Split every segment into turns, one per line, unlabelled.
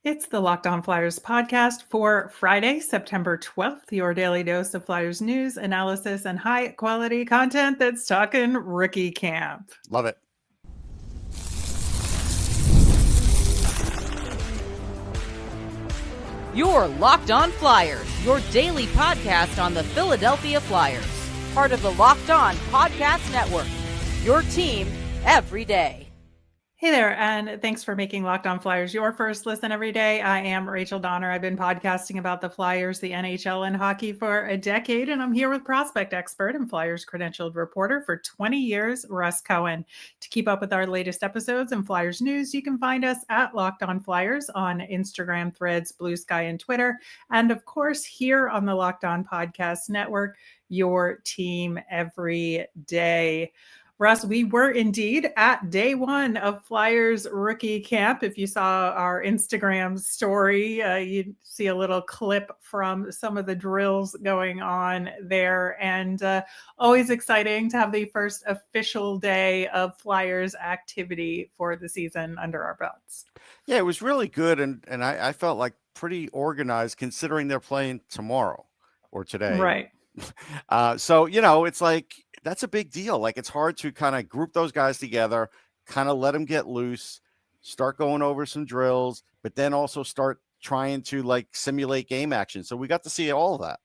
It's the Locked On Flyers podcast for Friday, September 12th, your daily dose of Flyers news, analysis, and high quality content that's talking rookie camp.
Love it.
You're Locked On Flyers, your daily podcast on the Philadelphia Flyers. Part of the Locked On Podcast Network, your team every day.
Hey there, and thanks for making Locked On Flyers your first listen every day. I am Rachel Donner. I've been podcasting about the Flyers, the NHL, and hockey for a decade, and I'm here with prospect expert and Flyers credentialed reporter for 20 years, Russ Cohen. To keep up with our latest episodes and Flyers news, you can find us at Locked On Flyers on Instagram, Threads, Blue Sky, and Twitter, and of course here on the Locked On Podcast Network, your team every day. Russ, we were indeed at day one of Flyers rookie camp. If you saw our Instagram story, you'd see a little clip from some of the drills going on there. And always exciting to have the first official day of Flyers activity for the season under our belts.
Yeah, it was really good. And I felt like pretty organized considering they're playing tomorrow or today.
Right.
So, it's like, that's a big deal. Like, it's hard to kind of group those guys together, kind of let them get loose, start going over some drills, but then also start trying to like simulate game action. So we got to see all of that.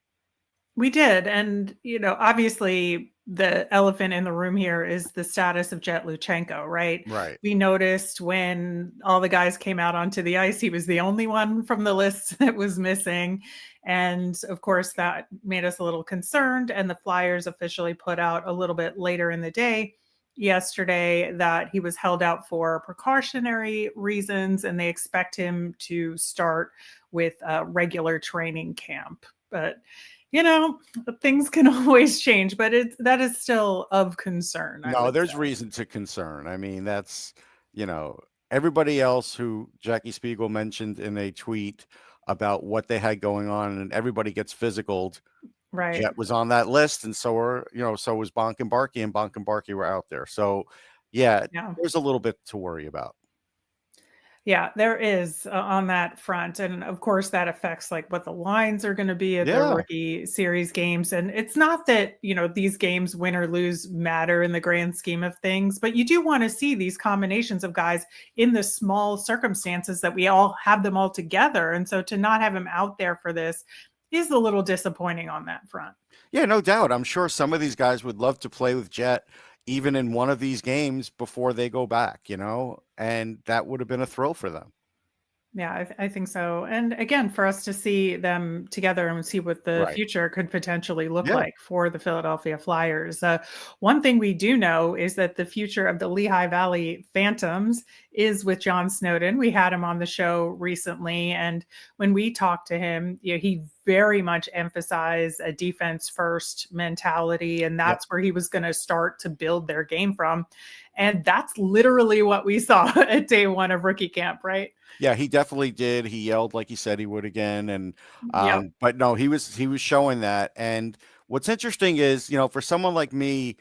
We did. And, obviously the elephant in the room here is the status of Jett Luchanko, right?
Right.
We noticed when all the guys came out onto the ice, he was the only one from the list that was missing. And of course, that made us a little concerned. And the Flyers officially put out a little bit later in the day yesterday that he was held out for precautionary reasons, and they expect him to start with a regular training camp. But things can always change, but that is still of concern.
No, there's reason to concern. I mean, that's, everybody else who Jackie Spiegel mentioned in a tweet about what they had going on, and everybody gets physicaled.
Right.
Jett was on that list, and so was Bonk and Barkey, and Bonk and Barkey were out there. So, yeah, there's a little bit to worry about.
Yeah, there is on that front. And of course, that affects like what the lines are going to be at the rookie series games. And it's not that, these games, win or lose, matter in the grand scheme of things, but you do want to see these combinations of guys in the small circumstances that we all have them all together. And so to not have him out there for this is a little disappointing on that front.
Yeah, no doubt. I'm sure some of these guys would love to play with Jett even in one of these games before they go back, and that would have been a thrill for them.
Yeah, I think so. And again, for us to see them together and see what the future could potentially look like for the Philadelphia Flyers. One thing we do know is that the future of the Lehigh Valley Phantoms is with John Snowden. We had him on the show recently, and when we talked to him, he very much emphasized a defense first mentality, and that's where he was going to start to build their game from. And that's literally what we saw at day one of rookie camp, right?
Yeah, he definitely did. He yelled like he said he would again. And but no, he was showing that. And what's interesting is, for someone like me,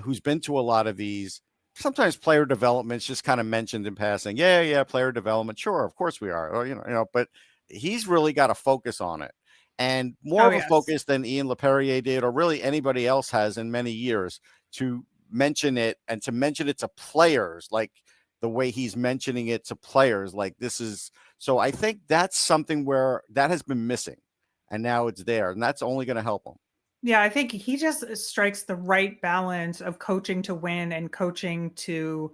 who's been to a lot of these, sometimes player development's just kind of mentioned in passing. Yeah, player development. Sure, of course we are. Or, but he's really got a focus on it. And more of a focus than Ian LePerrier did, or really anybody else has in many years, to mention it, and to mention it to players like the way he's mentioning it to players. Like, this is, so I think that's something where that has been missing, and now it's there, and that's only going to help him.
Yeah, I think he just strikes the right balance of coaching to win and coaching to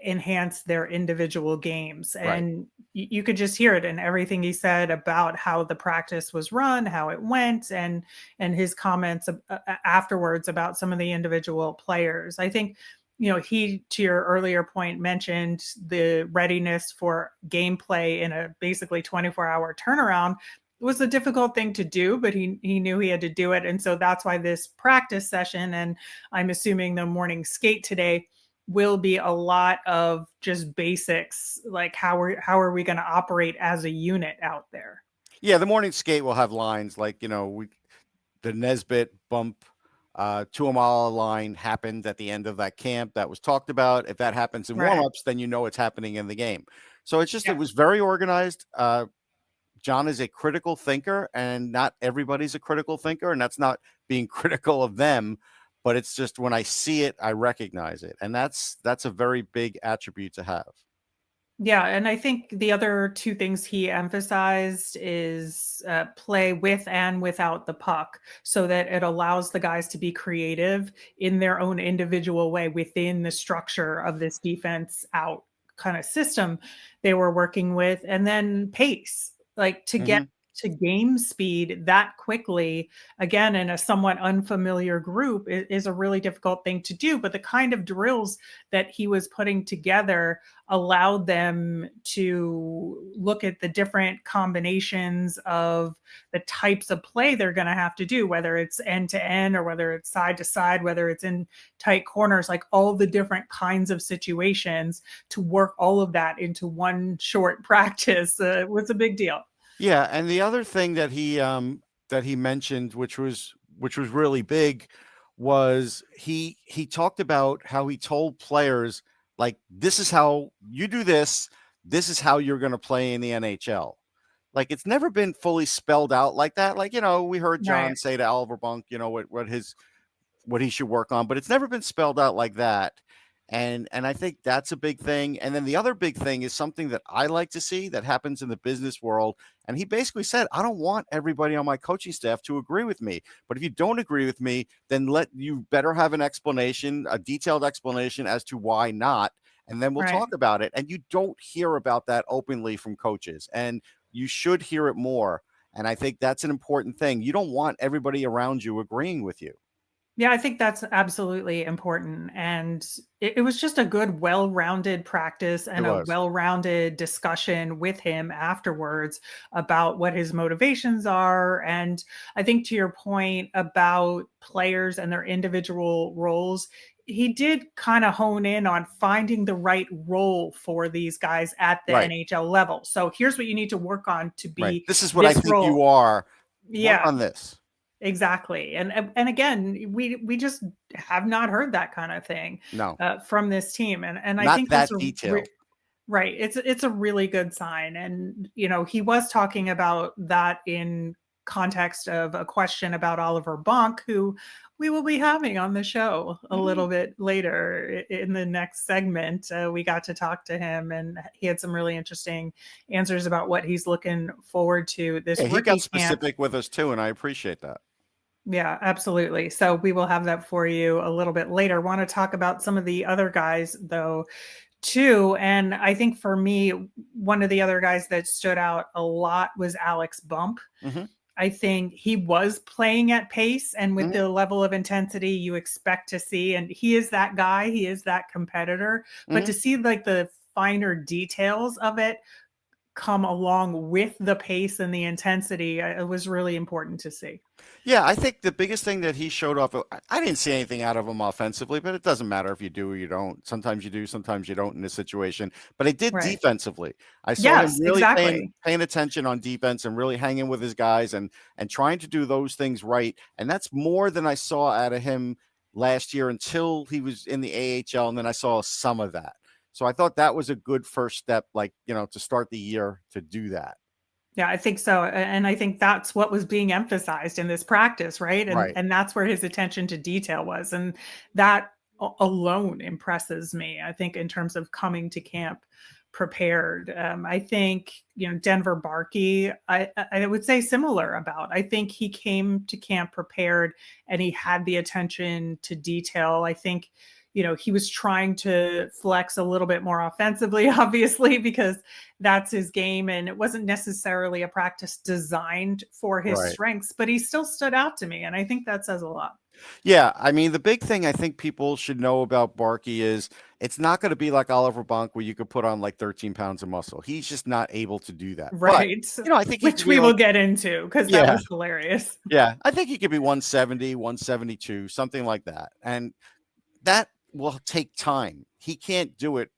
enhance their individual games. And you could just hear it in everything he said about how the practice was run, how it went, and his comments afterwards about some of the individual players. I think, he, to your earlier point, mentioned the readiness for gameplay in a basically 24-hour turnaround. It was a difficult thing to do, but he knew he had to do it. And so that's why this practice session, and I'm assuming the morning skate today, will be a lot of just basics, like how are we going to operate as a unit out there?
Yeah, the morning skate will have lines like, the Nesbitt bump 2 mile line happened at the end of that camp that was talked about. If that happens in warmups, then it's happening in the game. So it's just, it was very organized. John is a critical thinker, and not everybody's a critical thinker, and that's not being critical of them, but it's just when I see it, I recognize it, and that's a very big attribute to have.
Yeah, and I think the other two things he emphasized is play with and without the puck, so that it allows the guys to be creative in their own individual way within the structure of this defense out kind of system they were working with. And then pace, like to get to game speed that quickly, again, in a somewhat unfamiliar group, is a really difficult thing to do. But the kind of drills that he was putting together allowed them to look at the different combinations of the types of play they're going to have to do, whether it's end to end or whether it's side to side, whether it's in tight corners, like all the different kinds of situations, to work all of that into one short practice was a big deal.
Yeah, and the other thing that he mentioned, which was really big, was he talked about how he told players, like, this is how you do this. This is how you're going to play in the NHL. Like, it's never been fully spelled out like that. Like, we heard John say to Oliver Bonk, what he should work on, but it's never been spelled out like that. And I think that's a big thing. And then the other big thing is something that I like to see that happens in the business world. And he basically said, I don't want everybody on my coaching staff to agree with me. But if you don't agree with me, then you better have an explanation, a detailed explanation as to why not. And then we'll talk about it. And you don't hear about that openly from coaches. And you should hear it more. And I think that's an important thing. You don't want everybody around you agreeing with you.
Yeah, I think that's absolutely important. And it was just a good, well-rounded practice and a well-rounded discussion with him afterwards about what his motivations are. And I think to your point about players and their individual roles, he did kind of hone in on finding the right role for these guys at the NHL level. So here's what you need to work on to be
This is what I think you are. Work on this.
Exactly. And again, we just have not heard that kind of thing from this team. And I think
that's detailed.
Right. It's a really good sign. And, he was talking about that in context of a question about Oliver Bonk, who we will be having on the show a little bit later in the next segment. We got to talk to him, and he had some really interesting answers about what he's looking forward to this rookie
he got
camp.
specific with us too, and I appreciate that.
Yeah, absolutely. So we will have that for you a little bit later. Want to talk about some of the other guys, though, too. And I think for me, one of the other guys that stood out a lot was Alex Bump. I think he was playing at pace and with the level of intensity you expect to see. And he is that guy. He is that competitor. But to see like the finer details of it come along with the pace and the intensity, it was really important to see.
Yeah, I think the biggest thing that he showed off, I didn't see anything out of him offensively, but it doesn't matter if you do or you don't. Sometimes you do, sometimes you don't in this situation. But I did defensively. I saw him really paying attention on defense and really hanging with his guys and trying to do those things right. And that's more than I saw out of him last year until he was in the AHL, and then I saw some of that. So I thought that was a good first step, to start the year to do that.
Yeah, I think so. And I think that's what was being emphasized in this practice, right? And that's where his attention to detail was. And that alone impresses me, I think, in terms of coming to camp prepared. I think, Denver Barkey, I would say similar about. I think he came to camp prepared and he had the attention to detail. I think he was trying to flex a little bit more offensively, obviously, because that's his game. And it wasn't necessarily a practice designed for his strengths, but he still stood out to me. And I think that says a lot.
Yeah. I mean, the big thing I think people should know about Barkey is it's not going to be like Oliver Bonk where you could put on like 13 pounds of muscle. He's just not able to do that.
Right.
But, I think
which we will get into because that was hilarious.
Yeah. I think he could be 170, 172, something like that. And that will take time. He can't do it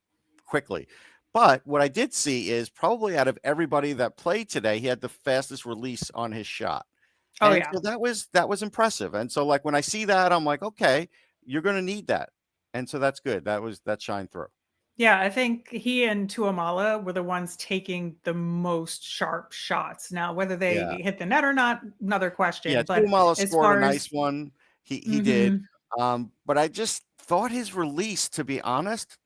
quickly. But what I did see is probably out of everybody that played today, he had the fastest release on his shot. So that was impressive. And so when I see that, I'm like, okay, you're going to need that. And so that's good. That shined through.
Yeah, I think he and Tuamala were the ones taking the most sharp shots. Now, whether
Yeah.
they hit the net or not, another
Yeah,
question. But
Tuamala
as
scored a
far
nice
as
one. He did.
Mhm.
But I just thought his release, to be honest,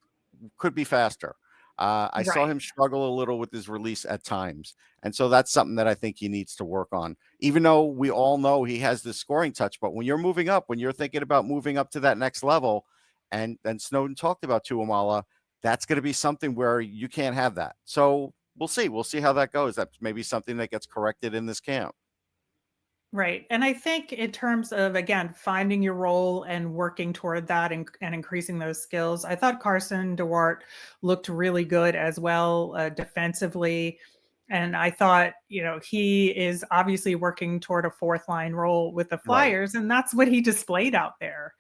could be faster. I saw
Right.
him struggle a little with his release at times. And so that's something that I think he needs to work on. Even though we all know he has this scoring touch, but when you're moving up, when you're thinking about moving up to that next level, and Snowden talked about Tuamala, that's going to be something where you can't have that. So we'll see. We'll see how that goes. That's maybe something that gets corrected in this camp.
Right. And I think in terms of, again, finding your role and working toward that and increasing those skills, I thought Carson DeWart looked really good as well defensively. And I thought, he is obviously working toward a fourth line role with the
Right.
Flyers. And that's what he displayed out there,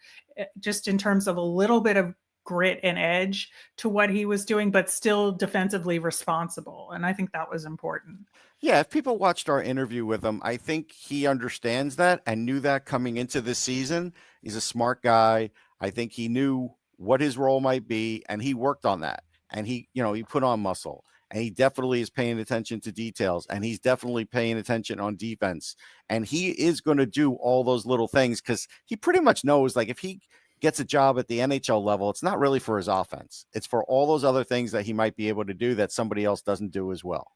just in terms of a little bit of grit and edge to what he was doing, but still defensively responsible. And I think that was important.
Yeah, if people watched our interview with him, I think he understands that and knew that coming into this season. He's a smart guy. I think he knew what his role might be, and he worked on that. And he put on muscle, and he definitely is paying attention to details, and he's definitely paying attention on defense. And he is going to do all those little things because he pretty much knows, like, if he gets a job at the NHL level, it's not really for his offense. It's for all those other things that he might be able to do that somebody else doesn't do as well.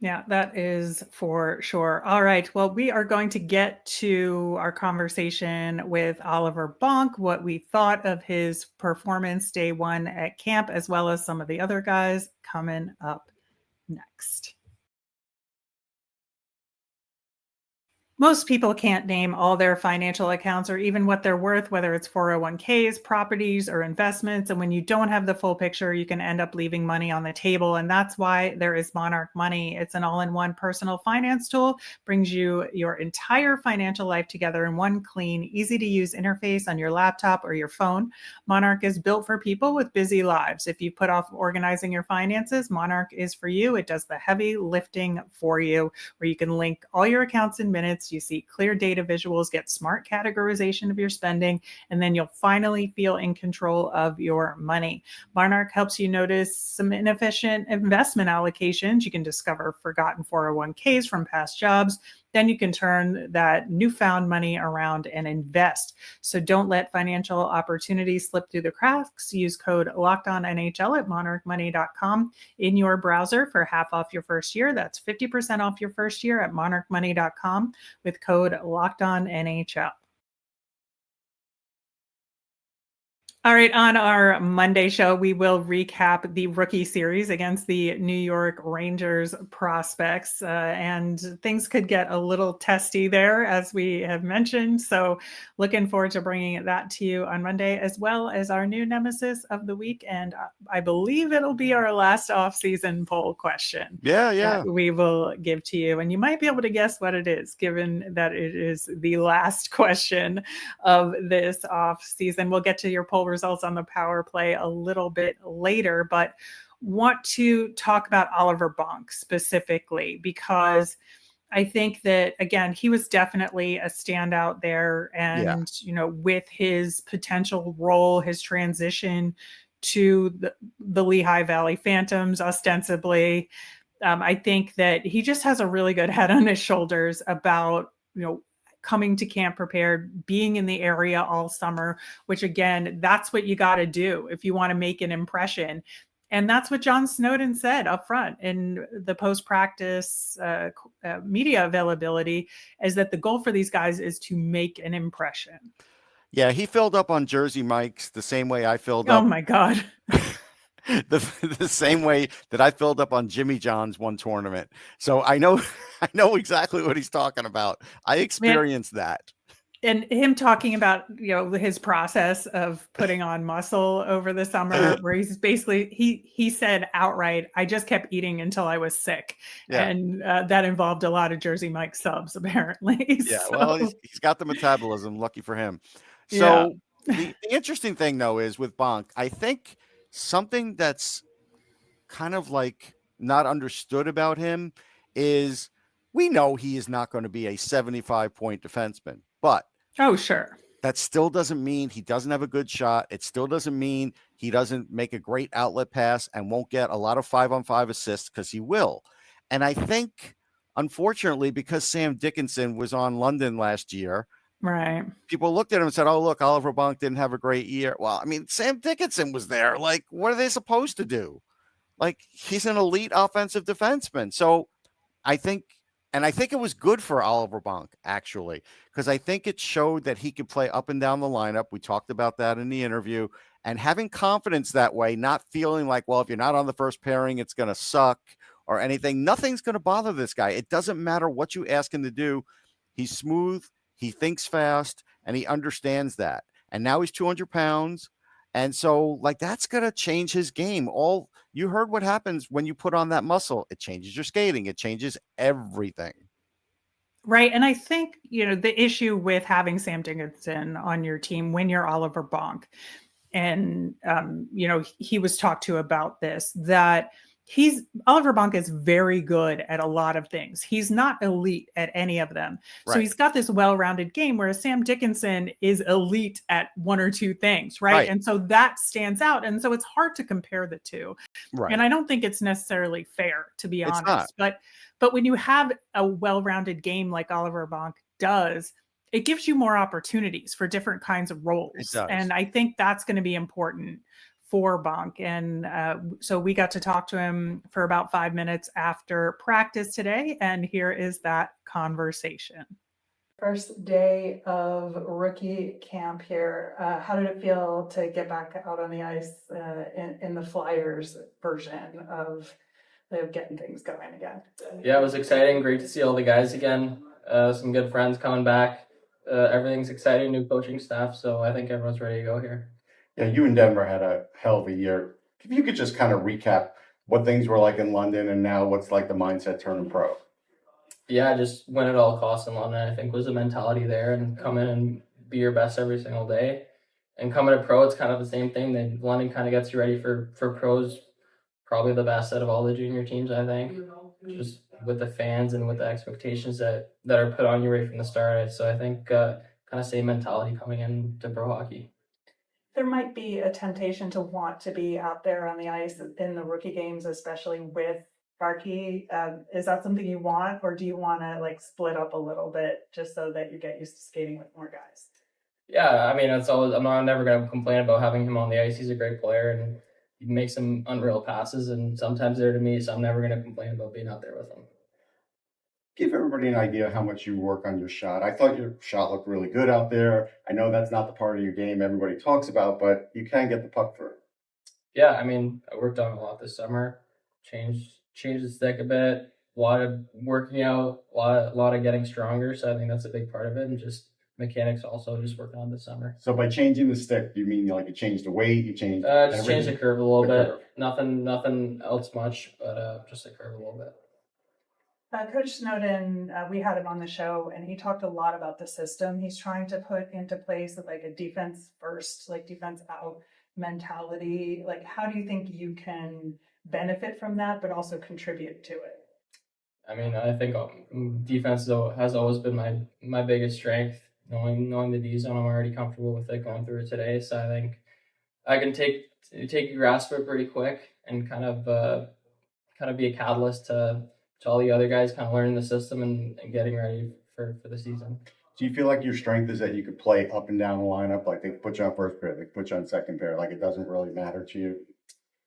Yeah, that is for sure. All right. Well, we are going to get to our conversation with Oliver Bonk, what we thought of his performance day one at camp, as well as some of the other guys coming up next. Most people can't name all their financial accounts or even what they're worth, whether it's 401ks, properties, or investments. And when you don't have the full picture, you can end up leaving money on the table. And that's why there is Monarch Money. It's an all-in-one personal finance tool, brings you your entire financial life together in one clean, easy-to-use interface on your laptop or your phone. Monarch is built for people with busy lives. If you put off organizing your finances, Monarch is for you. It does the heavy lifting for you, where you can link all your accounts in minutes. You see clear data visuals, get smart categorization of your spending, and then you'll finally feel in control of your money. Monarch helps you notice some inefficient investment allocations. You can discover forgotten 401ks from past jobs. Then you can turn that newfound money around and invest. So don't let financial opportunities slip through the cracks. Use code LOCKEDONNHL at monarchmoney.com in your browser for half off your first year. That's 50% off your first year at monarchmoney.com with code LOCKEDONNHL. All right, on our Monday show, we will recap the rookie series against the New York Rangers prospects, and things could get a little testy there, as we have mentioned. So looking forward to bringing that to you on Monday, as well as our new nemesis of the week. And I believe it'll be our last off-season poll question
Yeah,
that
yeah.
we will give to you. And you might be able to guess what it is, given that it is the last question of this off season. We'll get to your poll results on the power play a little bit later, but want to talk about Oliver Bonk specifically, because I think that, again, he was definitely a standout there.
Yeah.
And, with his potential role, his transition to the Lehigh Valley Phantoms, ostensibly, I think that he just has a really good head on his shoulders about, coming to camp prepared, being in the area all summer, which, again, that's what you got to do if you want to make an impression. And that's what John Snowden said up front in the post-practice media availability, is that the goal for these guys is to make an impression.
Yeah, he filled up on Jersey Mike's the same way I filled
Oh
up
my God.
the same way that I filled up on Jimmy John's one tournament. So I know I know exactly what he's talking about. I
Man,
experienced that.
and him talking about, his process of putting on muscle over the summer, where he's basically, he said outright, I just kept eating until I was sick.
Yeah.
And that involved a lot of Jersey Mike subs, apparently.
Yeah, well,
So,
he's got the metabolism, lucky for him.
yeah.
So the interesting thing though is with Bonk, I think something that's kind of like not understood about him is we know he is not going to be a 75-point defenseman, but
Oh, sure.
That still doesn't mean he doesn't have a good shot. It still doesn't mean he doesn't make a great outlet pass and won't get a lot of 5-on-5 assists, because he will. And I think, unfortunately, because Sam Dickinson was on London last year,
Right.
people looked at him and said, oh, look, Oliver Bonk didn't have a great year. Well, I mean, Sam Dickinson was there. Like, what are they supposed to do? Like, he's an elite offensive defenseman. So I think it was good for Oliver Bonk, actually, because I think it showed that he could play up and down the lineup. We talked about that in the interview, and having confidence that way, not feeling like, well, if you're not on the first pairing, it's going to suck or anything. Nothing's going to bother this guy. It doesn't matter what you ask him to do. He's smooth, he thinks fast, and he understands that. And now he's 200 pounds. And so, like, that's going to change his game. You heard what happens when you put on that muscle. It changes your skating. It changes everything.
Right. And I think, the issue with having Sam Dickinson on your team when you're Oliver Bonk, and, he was talked to about this, that Oliver Bonk is very good at a lot of things. He's not elite at any of them.
Right.
So he's got this well-rounded game, whereas Sam Dickinson is elite at one or two things. Right. And so that stands out. And so it's hard to compare the two.
Right.
And I don't think it's necessarily fair, to be
It's
honest.
not.
But when you have a well-rounded game like Oliver Bonk does, it gives you more opportunities for different kinds of roles.
It does.
And I think that's going to be important for Bonk. And so we got to talk to him for about 5 minutes after practice today. And here is that conversation. First day of rookie camp here. How did it feel to get back out on the ice in the Flyers version of getting things going again?
Yeah, it was exciting. Great to see all the guys again. Some good friends coming back. Everything's exciting, new coaching staff. So I think everyone's ready to go here.
Yeah, you and Denver had a hell of a year. If you could just kind of recap what things were like in London and now what's like the mindset turning pro.
Yeah, just win at all costs in London, I think, was the mentality there, and come in and be your best every single day. And coming to pro, it's kind of the same thing. Then London kind of gets you ready for pros, probably the best out of all the junior teams, I think. Just with the fans and with the expectations that are put on you right from the start. So I think kind of same mentality coming into pro hockey.
There might be a temptation to want to be out there on the ice in the rookie games, especially with Barkey. Is that something you want, or do you want to split up a little bit just so that you get used to skating with more guys?
Yeah, I mean, I'm never going to complain about having him on the ice. He's a great player and he makes some unreal passes, and sometimes they're to me, so I'm never going to complain about being out there with him.
Give everybody an idea how much you work on your shot. I thought your shot looked really good out there. I know that's not the part of your game everybody talks about, but you can get the puck through.
Yeah, I mean, I worked on a lot this summer. Changed the stick a bit. A lot of working out, a lot of getting stronger. So I think that's a big part of it, and just mechanics also just working on this summer.
So by changing the stick, do you mean you changed the weight, you changed
just change the curve a little bit. Nothing else much, but just the curve a little bit.
Coach Snowden, we had him on the show, and he talked a lot about the system he's trying to put into place, a defense first, defense out mentality. How do you think you can benefit from that, but also contribute to it?
I mean, I think defense has always been my biggest strength. Knowing the D zone, I'm already comfortable with it going through it today. So I think I can take a grasp of it pretty quick and kind of be a catalyst to all the other guys kind of learning the system and getting ready for the season.
Do you feel like your strength is that you could play up and down the lineup? They could put you on first pair, they could put you on second pair. It doesn't really matter to you?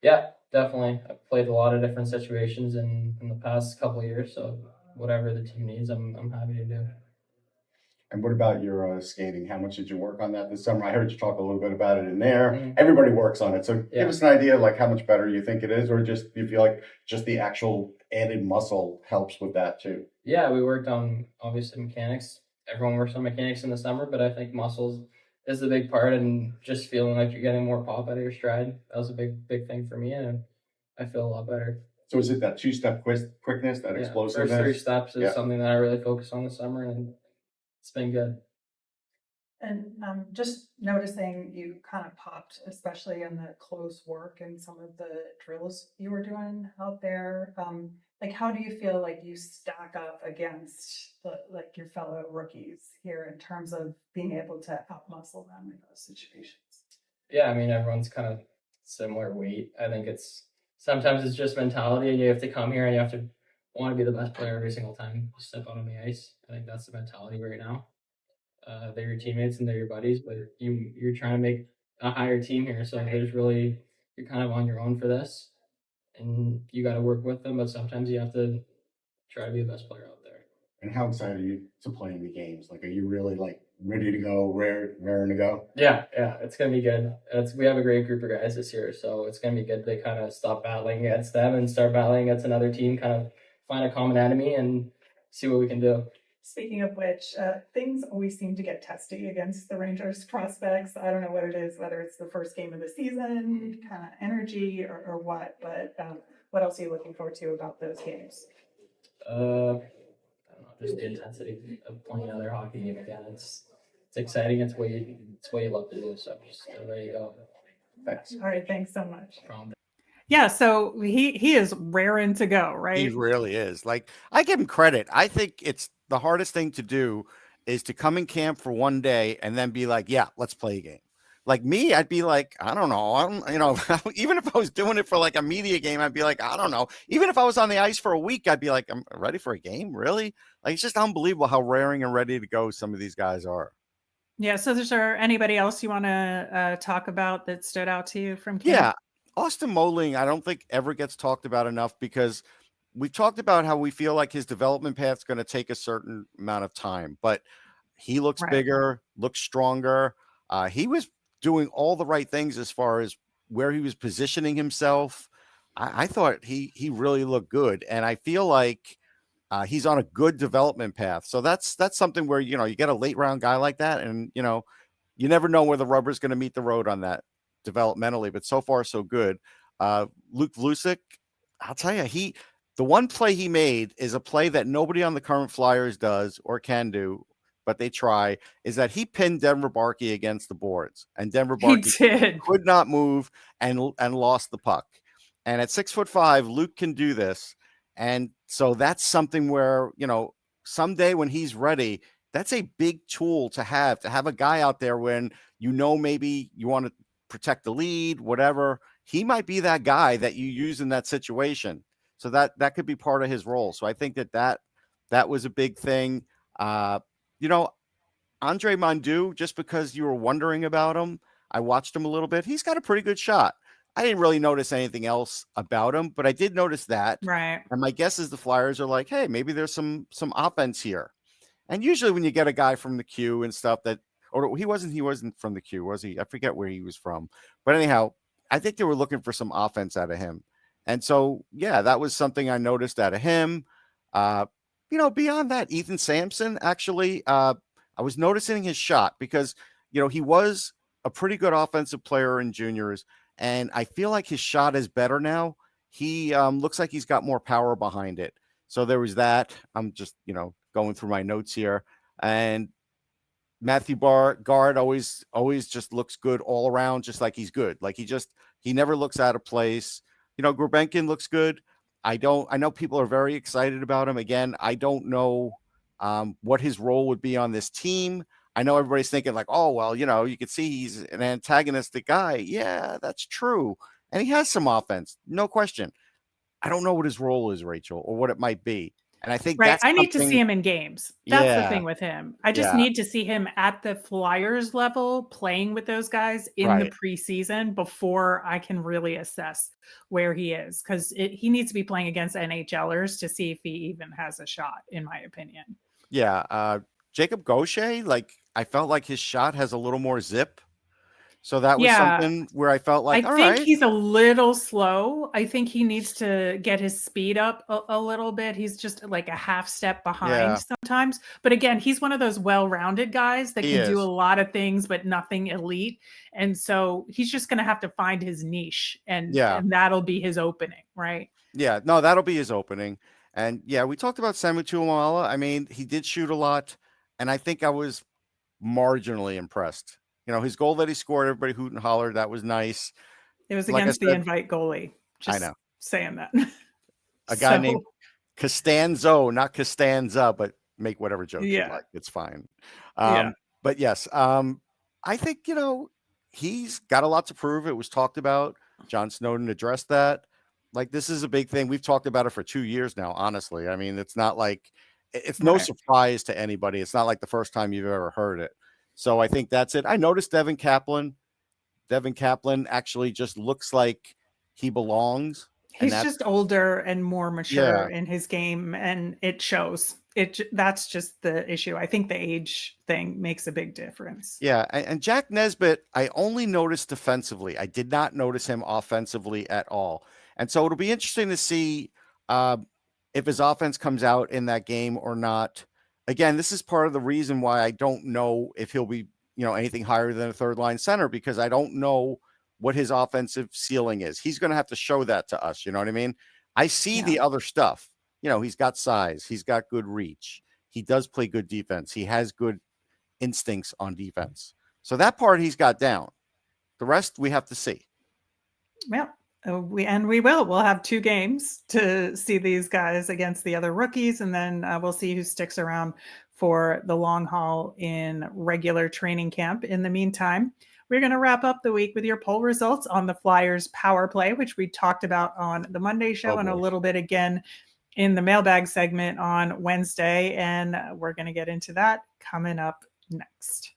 Yeah, definitely. I've played a lot of different situations in the past couple of years. So whatever the team needs, I'm happy to do.
And what about your skating? How much did you work on that this summer? I heard you talk a little bit about it in there.
Mm-hmm.
Everybody works on it. So give us an idea of how much better you think it is, or just you feel like just the actual added muscle helps with that too? Yeah, we worked on obviously mechanics. Everyone works on mechanics in the summer, but I think muscles is the big part, and just feeling like you're getting more pop out of your stride. That was a big thing for me, and I feel a lot better. So is it that two-step quickness, that explosiveness?
First 3 steps is something that I really focus on this summer, and it's been good.
And just noticing you kind of popped, especially in the close work and some of the drills you were doing out there. like, how do you feel like you stack up against like your fellow rookies here in terms of being able to outmuscle them in those situations?
Yeah, I mean, everyone's kind of similar weight. I think sometimes it's just mentality, and you have to come here and you have to want to be the best player every single time you step out on the ice. I think that's the mentality right now. They're your teammates and they're your buddies, but you're trying to make a higher team here. So you're kind of on your own for this, and you got to work with them. But sometimes you have to try to be the best player out there.
And how excited are you to play in the games? Like, are you really like ready to go, raring to go?
Yeah, it's gonna be good. We have a great group of guys this year, so it's gonna be good to kind of stop battling against them and start battling against another team. Kind of find a common enemy and see what we can do.
Speaking of which, things always seem to get testy against the Rangers prospects. I don't know what it is, whether it's the first game of the season, kind of energy or what, but what else are you looking forward to about those games?
I don't know, just the intensity of playing another hockey game again. It's exciting. It's what you love to do. So just ready to go.
Thanks.
All right, thanks so much.
No problem.
Yeah, so he is raring to go, right?
He really is. Like, I give him credit. I think it's the hardest thing to do is to come in camp for one day and then be like, yeah, let's play a game. Like me, I'd be like, I don't know. Even if I was doing it for like a media game, I'd be like, I don't know. Even if I was on the ice for a week, I'd be like, I'm ready for a game. Really? Like, it's just unbelievable how raring and ready to go some of these guys are.
Yeah. So is there anybody else you want to talk about that stood out to you from camp?
Yeah. Austin Moeling, I don't think ever gets talked about enough because we've talked about how we feel like his development path is going to take a certain amount of time, but he looks bigger, looks stronger. He was doing all the right things as far as where he was positioning himself. I thought he really looked good. And I feel like he's on a good development path. So that's something where, you get a late round guy like that. And, you never know where the rubber's going to meet the road on that developmentally, but so far so good. Luke Vlusic, I'll tell you, the one play he made is a play that nobody on the current Flyers does or can do, but they try, is that he pinned Denver Barkey against the boards, and Denver Barkey could not move and lost the puck. And at 6'5", Luke can do this. And so that's something where, someday when he's ready, that's a big tool to have a guy out there when, maybe you want to protect the lead, whatever. He might be that guy that you use in that situation. So that could be part of his role. So I think that was a big thing. Andre Mondeau, just because you were wondering about him, I watched him a little bit. He's got a pretty good shot. I didn't really notice anything else about him, but I did notice that.
Right.
And my guess is the Flyers are like, hey, maybe there's some offense here. And usually when you get a guy from the Q and stuff he wasn't from the Q, was he? I forget where he was from. But anyhow, I think they were looking for some offense out of him. And so, yeah, that was something I noticed out of him. Beyond that, Ethan Sampson, actually, I was noticing his shot because, he was a pretty good offensive player in juniors. And I feel like his shot is better now. He looks like he's got more power behind it. So there was that. I'm just, going through my notes here. And Matthew Guard always just looks good all around, just like he's good. Like he never looks out of place. Grebenkin looks good. I know people are very excited about him. Again, I don't know what his role would be on this team. I know everybody's thinking like, oh, well, you could see he's an antagonistic guy. Yeah, that's true. And he has some offense, no question. I don't know what his role is, Rachel, or what it might be. And I think
I need to see him in games. That's the thing with him. I just need to see him at the Flyers level playing with those guys in the preseason before I can really assess where he is. Because he needs to be playing against NHLers to see if he even has a shot, in my opinion.
Yeah. Jacob Gaucher, I felt like his shot has a little more zip. So that was something where I felt like,
I think he's a little slow. I think he needs to get his speed up a little bit. He's just like a half step behind sometimes. But again, he's one of those well-rounded guys that can do a lot of things, but nothing elite. And so he's just going to have to find his niche and that'll be his opening, right?
Yeah, no, that'll be his opening. And we talked about Samu Tuamala. I mean, he did shoot a lot. And I think I was marginally impressed. His goal that he scored, everybody hoot and hollered. That was nice.
It was against the invite goalie. Just
I know.
Saying that.
A guy named Costanzo, not Costanza, but make whatever joke you like. It's fine. But yes, I think, he's got a lot to prove. It was talked about. John Snowden addressed that. Like, this is a big thing. We've talked about it for 2 years now, honestly. I mean, it's not like it's no surprise to anybody. It's not like the first time you've ever heard it. So I think that's it. I noticed Devin Kaplan actually just looks like he belongs.
He's just older and more mature in his game, and it shows. That's just the issue. I think the age thing makes a big difference.
Yeah, and Jack Nesbitt, I only noticed defensively. I did not notice him offensively at all. And so it'll be interesting to see if his offense comes out in that game or not. Again, this is part of the reason why I don't know if he'll be, anything higher than a third line center, because I don't know what his offensive ceiling is. He's going to have to show that to us. You know what I mean? I see the other stuff. He's got size. He's got good reach. He does play good defense. He has good instincts on defense. So that part he's got down. The rest we have to see.
Yeah. We will. We'll have 2 games to see these guys against the other rookies, and then we'll see who sticks around for the long haul in regular training camp. In the meantime, we're going to wrap up the week with your poll results on the Flyers power play, which we talked about on the Monday show and a little bit again in the mailbag segment on Wednesday. And we're going to get into that coming up next.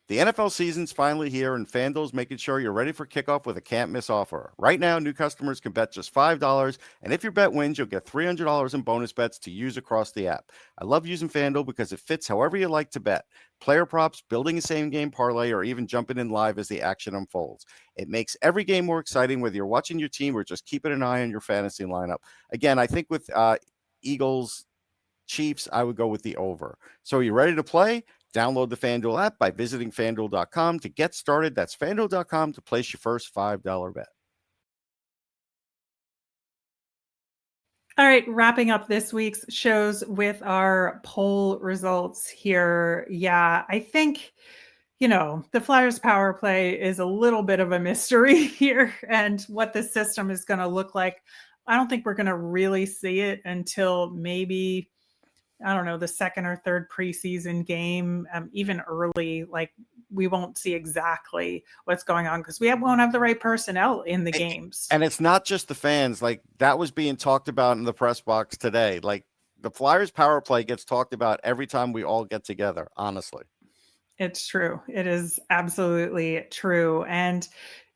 The NFL season's finally here, and FanDuel's making sure you're ready for kickoff with a can't-miss offer. Right now, new customers can bet just $5, and if your bet wins, you'll get $300 in bonus bets to use across the app. I love using FanDuel because it fits however you like to bet. Player props, building a same-game parlay, or even jumping in live as the action unfolds. It makes every game more exciting, whether you're watching your team or just keeping an eye on your fantasy lineup. Again, I think with Eagles, Chiefs, I would go with the over. So are you ready to play? Download the FanDuel app by visiting FanDuel.com to get started. That's FanDuel.com to place your first $5 bet.
All right, wrapping up this week's shows with our poll results here. Yeah, I think, the Flyers power play is a little bit of a mystery here, and what the system is going to look like. I don't think we're going to really see it until maybe, I don't know, the second or third preseason game, even early. Like, we won't see exactly what's going on because we won't have the right personnel in the games.
And it's not just the fans. Like, that was being talked about in the press box today. Like, the Flyers power play gets talked about every time we all get together, honestly.
It's true. It is absolutely true. And,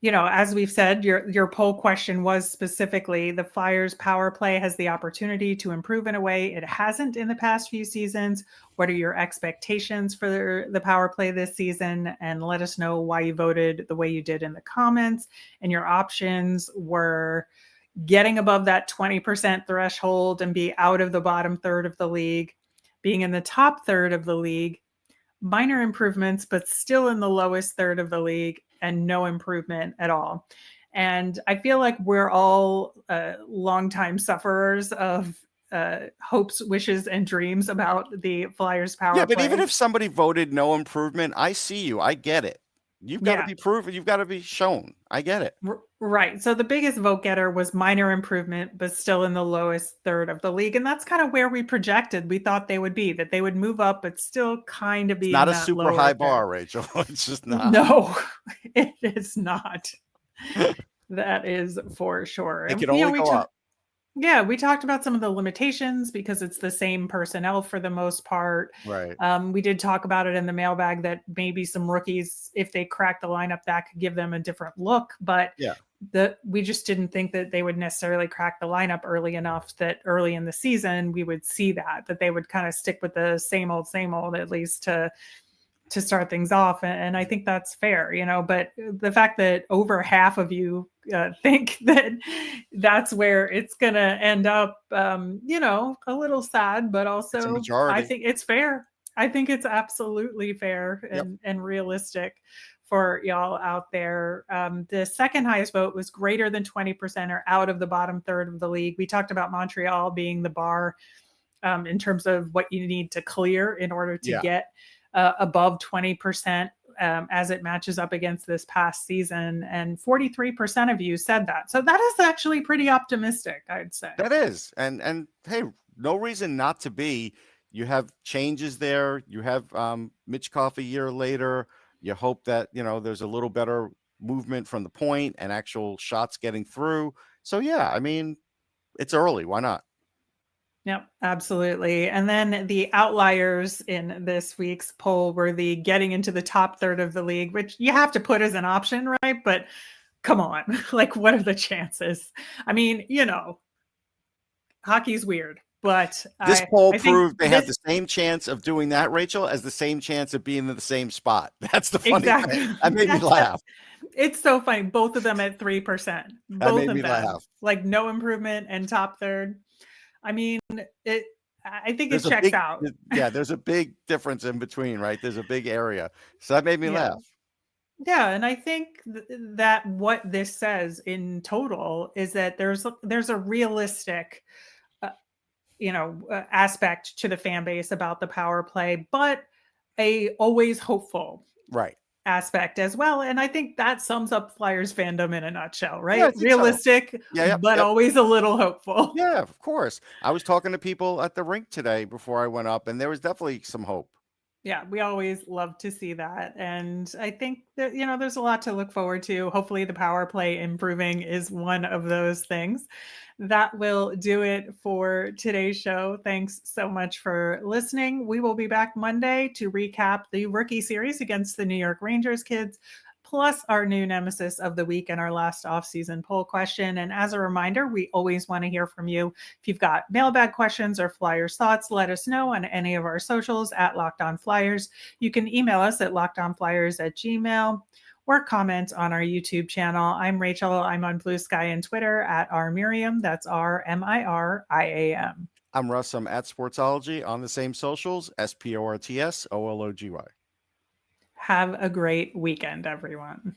as we've said, your poll question was specifically the Flyers power play has the opportunity to improve in a way it hasn't in the past few seasons. What are your expectations for the power play this season? And let us know why you voted the way you did in the comments. And your options were getting above that 20% threshold and be out of the bottom third of the league, being in the top third of the league, minor improvements, but still in the lowest third of the league, and no improvement at all. And I feel like we're all longtime sufferers of hopes, wishes, and dreams about the Flyers power play.
Yeah, but even if somebody voted no improvement, I see you. I get it. You've got to be proven. You've got to be shown. I get it.
Right. So the biggest vote getter was minor improvement, but still in the lowest third of the league. And that's kind of where we projected. We thought they would be, that they would move up, but still kind of be
not a super high bar, Rachel. It's just not.
No, it is not. That is for sure.
It can only go up.
Yeah, we talked about some of the limitations because it's the same personnel for the most part.
Right.
We did talk about it in the mailbag that maybe some rookies, if they crack the lineup, that could give them a different look. But we just didn't think that they would necessarily crack the lineup early enough that early in the season we would see that they would kind of stick with the same old, at least to start things off. And I think that's fair, but the fact that over half of you think that that's where it's going to end up, a little sad, but also I think it's fair. I think it's absolutely fair and realistic for y'all out there. The second highest vote was greater than 20% or out of the bottom third of the league. We talked about Montreal being the bar in terms of what you need to clear in order to get above 20%. as it matches up against this past season. And 43% of you said that. So that is actually pretty optimistic, I'd say.
That is. And hey, no reason not to be. You have changes there. You have Mitchkov a year later. You hope that, there's a little better movement from the point and actual shots getting through. So, yeah, I mean, it's early. Why not?
Yep, absolutely. And then the outliers in this week's poll were the getting into the top third of the league, which you have to put as an option, right? But come on, like, what are the chances? I mean, hockey's weird, but
this poll proved they have the same chance of doing that, Rachel, as the same chance of being in the same spot. That's the funny thing. That made me laugh.
It's so funny. Both of them at 3%.
That made me laugh.
Like no improvement and top third. I mean, I think it checks out.
Yeah, there's a big difference in between, right? There's a big area. So that made me laugh.
Yeah, and I think that what this says in total is that there's a realistic aspect to the fan base about the power play, but a always hopeful aspect as well. And I think that sums up Flyers fandom in a nutshell, right?
Yeah,
realistic, but always a little hopeful.
Yeah, of course. I was talking to people at the rink today before I went up, and there was definitely some hope.
Yeah, we always love to see that. And I think that, there's a lot to look forward to. Hopefully the power play improving is one of those things. That will do it for today's show. Thanks so much for listening. We will be back Monday to recap the rookie series against the New York Rangers kids, plus our new nemesis of the week and our last offseason poll question. And as a reminder, we always want to hear from you. If you've got mailbag questions or Flyers thoughts, let us know on any of our socials at Locked On Flyers. You can email us at lockedonflyers@gmail.com or comment on our YouTube channel. I'm Rachel. I'm on Blue Sky and Twitter at rmiriam. That's RMIRIAM.
I'm Russ. I'm at Sportsology on the same socials, SPORTSOLOGY.
Have a great weekend, everyone.